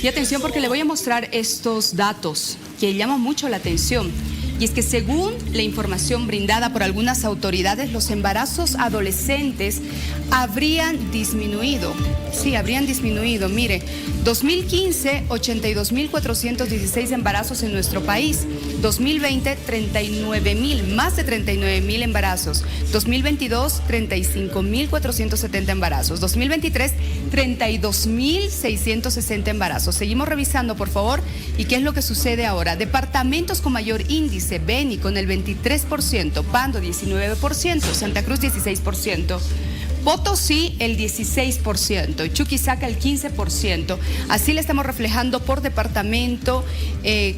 Y atención porque le voy a mostrar estos datos que llaman mucho la atención. Y es que según la información brindada por algunas autoridades, los embarazos adolescentes habrían disminuido. Sí, habrían disminuido. Mire, 2015, 82.416 embarazos en nuestro país. 2020, 39.000, más de 39.000 embarazos. 2022, 35.470 embarazos. 2023, 32.660 embarazos. Seguimos revisando, por favor. ¿Y qué es lo que sucede ahora? Departamentos con mayor índice: Beni con el 23%, Pando 19%, Santa Cruz 16%. Potosí el 16%, Chuquisaca el 15%. Así le estamos reflejando por departamento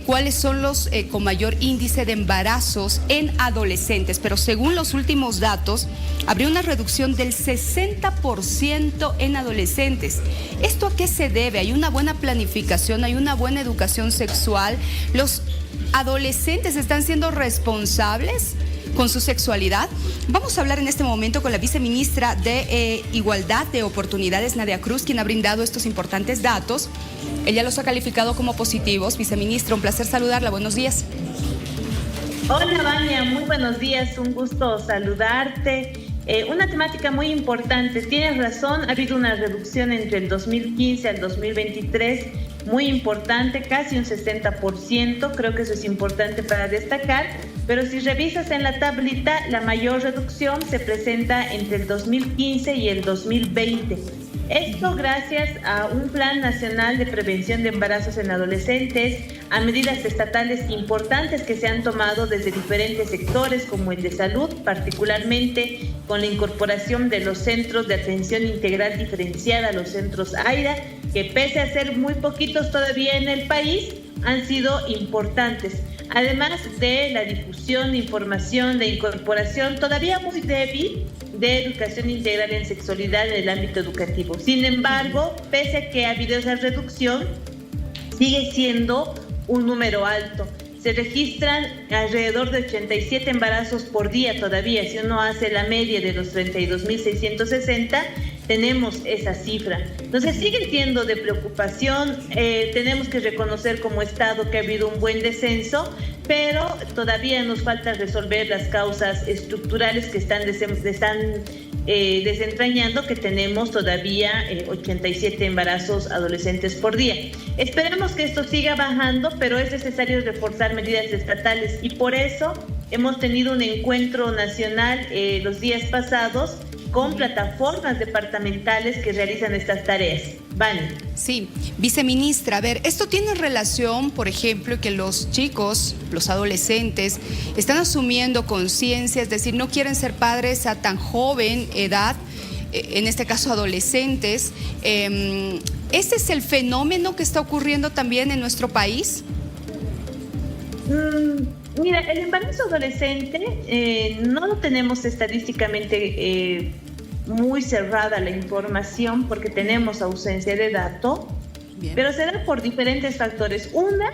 cuáles son los con mayor índice de embarazos en adolescentes. Pero según los últimos datos, habría una reducción del 60% en adolescentes. ¿Esto a qué se debe? ¿Hay una buena planificación? ¿Hay una buena educación sexual? ¿Los adolescentes están siendo responsables con su sexualidad? Vamos a hablar en este momento con la viceministra de Igualdad de Oportunidades, Nadia Cruz, quien ha brindado estos importantes datos. Ella los ha calificado como positivos. Viceministra, un placer saludarla. Buenos días. Hola, Vania. Muy buenos días. Un gusto saludarte. Una temática muy importante. Tienes razón, ha habido una reducción entre el 2015 al 2023 muy importante, casi un 60%. Creo que eso es importante para destacar. Pero si revisas en la tablita, la mayor reducción se presenta entre el 2015 y el 2020. Esto gracias a un Plan Nacional de Prevención de Embarazos en Adolescentes, a medidas estatales importantes que se han tomado desde diferentes sectores, como el de salud, particularmente con la incorporación de los centros de atención integral diferenciada, los centros AIDA, que pese a ser muy poquitos todavía en el país, han sido importantes. Además de la difusión de información, de incorporación todavía muy débil de educación integral en sexualidad en el ámbito educativo. Sin embargo, pese a que ha habido esa reducción, sigue siendo un número alto. Se registran alrededor de 87 embarazos por día todavía. Si uno hace la media de los 32.660, tenemos esa cifra. Entonces sigue siendo de preocupación. Tenemos que reconocer como Estado que ha habido un buen descenso, pero todavía nos falta resolver las causas estructurales que están desentrañando que tenemos todavía 87 embarazos adolescentes por día. Esperamos que esto siga bajando, pero es necesario reforzar medidas estatales y por eso hemos tenido un encuentro nacional los días pasados con plataformas departamentales que realizan estas tareas. Vale. Sí, viceministra, a ver, ¿esto tiene relación, por ejemplo, que los chicos, los adolescentes, están asumiendo conciencia, es decir, no quieren ser padres a tan joven edad, en este caso adolescentes? ¿Ese es el fenómeno que está ocurriendo también en nuestro país? Mira, el embarazo adolescente no lo tenemos estadísticamente muy cerrada la información porque tenemos ausencia de dato. Bien. Pero se da por diferentes factores. Una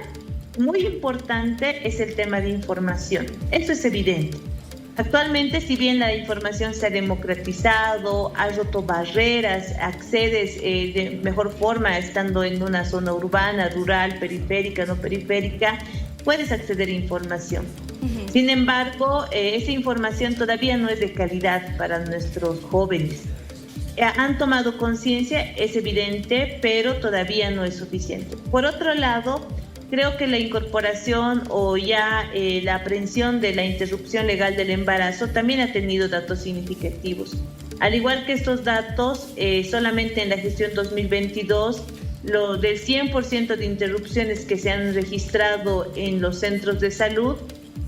muy importante es el tema de información. Eso es evidente. Actualmente, si bien la información se ha democratizado, ha roto barreras, accedes de mejor forma estando en una zona urbana, rural, periférica, no periférica, puedes acceder a información. Sin embargo, esa información todavía no es de calidad para nuestros jóvenes. Han tomado conciencia, es evidente, pero todavía no es suficiente. Por otro lado, creo que la incorporación o ya la aprehensión de la interrupción legal del embarazo también ha tenido datos significativos. Al igual que estos datos, solamente en la gestión 2022, lo del 100% de interrupciones que se han registrado en los centros de salud,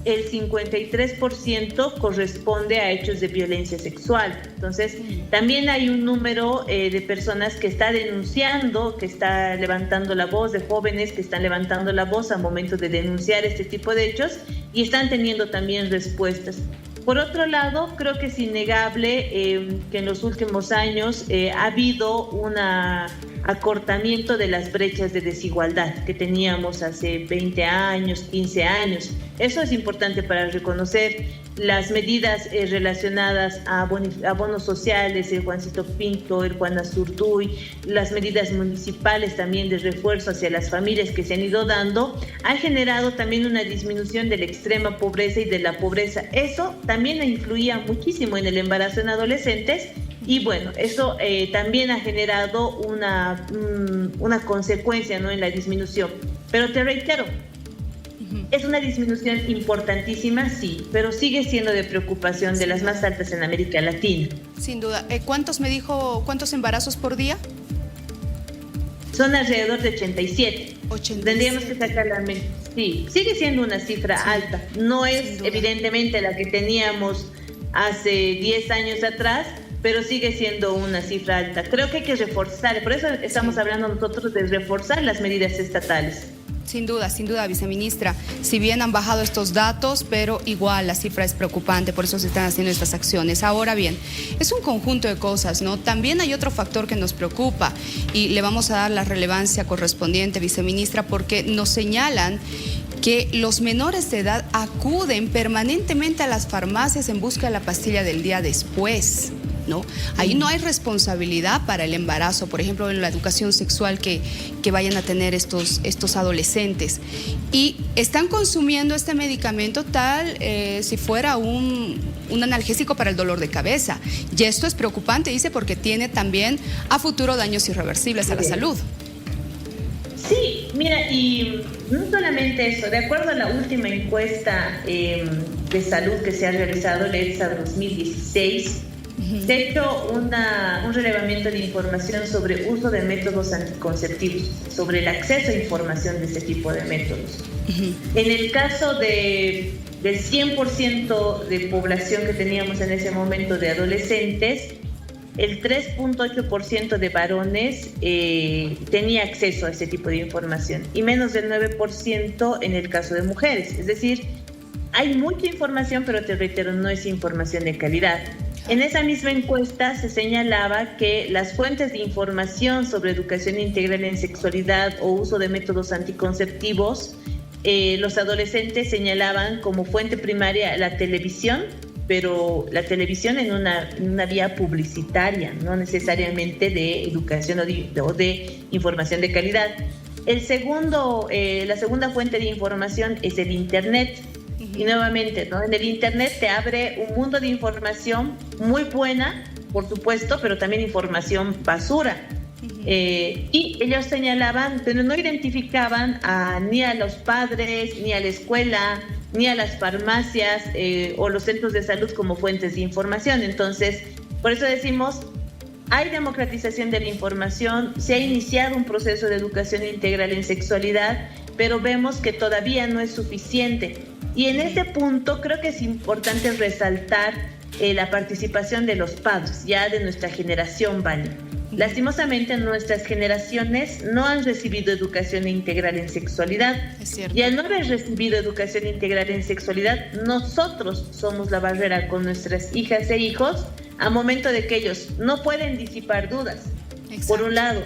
el 53% corresponde a hechos de violencia sexual. Entonces, también hay un número de personas que está denunciando, que está levantando la voz, de jóvenes que están levantando la voz al momento de denunciar este tipo de hechos y están teniendo también respuestas. Por otro lado, creo que es innegable que en los últimos años ha habido un acortamiento de las brechas de desigualdad que teníamos hace 20 años, 15 años. Eso es importante para reconocer las medidas relacionadas a bonos sociales, el Juancito Pinto, el Juan Azurduy, las medidas municipales también de refuerzo hacia las familias que se han ido dando, ha generado también una disminución de la extrema pobreza y de la pobreza. Eso también influía muchísimo en el embarazo en adolescentes y bueno, eso también ha generado una consecuencia, ¿no?, en la disminución. Pero te reitero, es una disminución importantísima, sí, pero sigue siendo de preocupación, de las más altas en América Latina. Sin duda. ¿Cuántos embarazos por día? Son alrededor de 87. 87. Tendríamos que sacar la mente. Sí, sigue siendo una cifra alta. No es evidentemente la que teníamos hace 10 años atrás, pero sigue siendo una cifra alta. Creo que hay que reforzar, por eso estamos hablando nosotros de reforzar las medidas estatales. Sin duda, viceministra. Si bien han bajado estos datos, pero igual la cifra es preocupante, por eso se están haciendo estas acciones. Ahora bien, es un conjunto de cosas, ¿no? También hay otro factor que nos preocupa y le vamos a dar la relevancia correspondiente, viceministra, porque nos señalan que los menores de edad acuden permanentemente a las farmacias en busca de la pastilla del día después, ¿no? Ahí no hay responsabilidad para el embarazo, por ejemplo, en la educación sexual que vayan a tener estos adolescentes. Y están consumiendo este medicamento si fuera un analgésico para el dolor de cabeza. Y esto es preocupante, dice, porque tiene también a futuro daños irreversibles a la salud. Sí, mira, y no solamente eso, de acuerdo a la última encuesta de salud que se ha realizado, la EPSA 2016, se ha hecho un relevamiento de información sobre uso de métodos anticonceptivos, sobre el acceso a información de este tipo de métodos. En el caso del 100% de población que teníamos en ese momento de adolescentes, el 3.8% de varones tenía acceso a ese tipo de información y menos del 9% en el caso de mujeres. Es decir, hay mucha información, pero te reitero, no es información de calidad. En esa misma encuesta se señalaba que las fuentes de información sobre educación integral en sexualidad o uso de métodos anticonceptivos, los adolescentes señalaban como fuente primaria la televisión, pero la televisión en una vía publicitaria, no necesariamente de educación o de información de calidad. La segunda fuente de información es el Internet. Y nuevamente, ¿no?, en el Internet te abre un mundo de información muy buena, por supuesto, pero también información basura. Y ellos señalaban, pero no identificaban ni a los padres, ni a la escuela, ni a las farmacias o los centros de salud como fuentes de información. Entonces, por eso decimos, hay democratización de la información, se ha iniciado un proceso de educación integral en sexualidad, pero vemos que todavía no es suficiente. Y en ese punto creo que es importante resaltar la participación de los padres, ya de nuestra generación, Vani. Lastimosamente, nuestras generaciones no han recibido educación integral en sexualidad. Es cierto. Y al no haber recibido educación integral en sexualidad, nosotros somos la barrera con nuestras hijas e hijos a momento de que ellos no pueden disipar dudas. Exacto. Por un lado.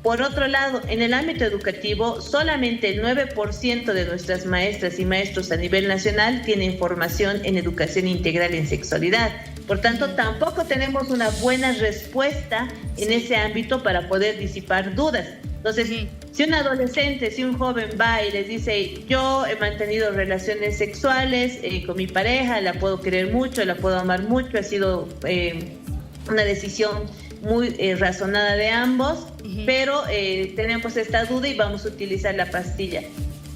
Por otro lado, en el ámbito educativo, solamente el 9% de nuestras maestras y maestros a nivel nacional tienen formación en educación integral en sexualidad. Por tanto, tampoco tenemos una buena respuesta en ese ámbito para poder disipar dudas. Entonces, si un adolescente, si un joven va y les dice, yo he mantenido relaciones sexuales con mi pareja, la puedo querer mucho, la puedo amar mucho, ha sido una decisión muy razonada de ambos, pero tenemos esta duda y vamos a utilizar la pastilla.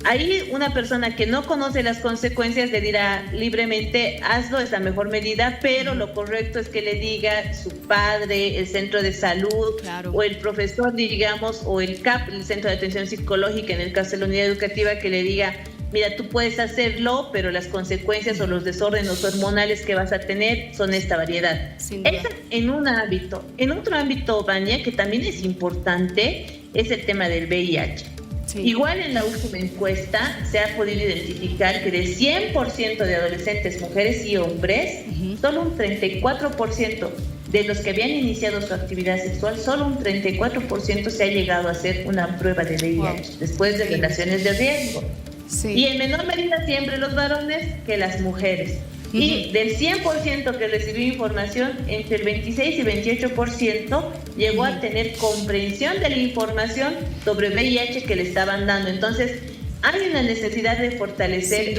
Ahí una persona que no conoce las consecuencias le dirá libremente, hazlo, es la mejor medida, pero lo correcto es que le diga su padre, el centro de salud, claro, o el profesor, digamos, o el CAP, el centro de atención psicológica, en el caso de la unidad educativa, que le diga, mira, tú puedes hacerlo, pero las consecuencias o los desórdenes hormonales que vas a tener son esta variedad. Eso en un ámbito. En otro ámbito, Vania, que también es importante, es el tema del VIH. Sí. Igual en la última encuesta se ha podido identificar que del 100% de adolescentes, mujeres y hombres, solo un 34% de los que habían iniciado su actividad sexual, solo un 34% se ha llegado a hacer una prueba de VIH después de relaciones de riesgo. Sí. Y en menor medida siempre los varones que las mujeres. Y del 100% que recibió información, entre el 26 y 28% llegó a tener comprensión de la información sobre VIH que le estaban dando. Entonces, hay una necesidad de fortalecer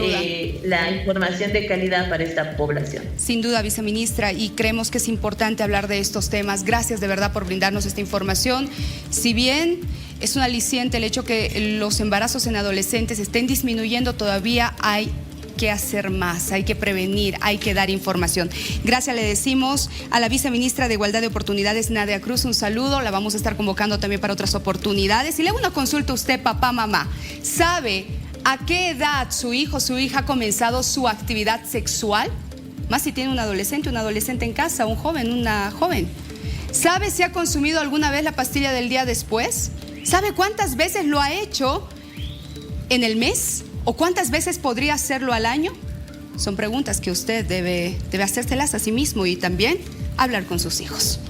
la información de calidad para esta población. Sin duda, viceministra, y creemos que es importante hablar de estos temas. Gracias de verdad por brindarnos esta información. Si bien es un aliciente el hecho que los embarazos en adolescentes estén disminuyendo, todavía hay que hacer más, hay que prevenir, hay que dar información. Gracias le decimos a la viceministra de Igualdad de Oportunidades, Nadia Cruz, un saludo, la vamos a estar convocando también para otras oportunidades. Y le hago una consulta a usted, papá, mamá, ¿sabe a qué edad su hijo o su hija ha comenzado su actividad sexual? Más si tiene un adolescente en casa, un joven, una joven. ¿Sabe si ha consumido alguna vez la pastilla del día después? ¿Sabe cuántas veces lo ha hecho en el mes? ¿O cuántas veces podría hacerlo al año? Son preguntas que usted debe hacérselas a sí mismo y también hablar con sus hijos.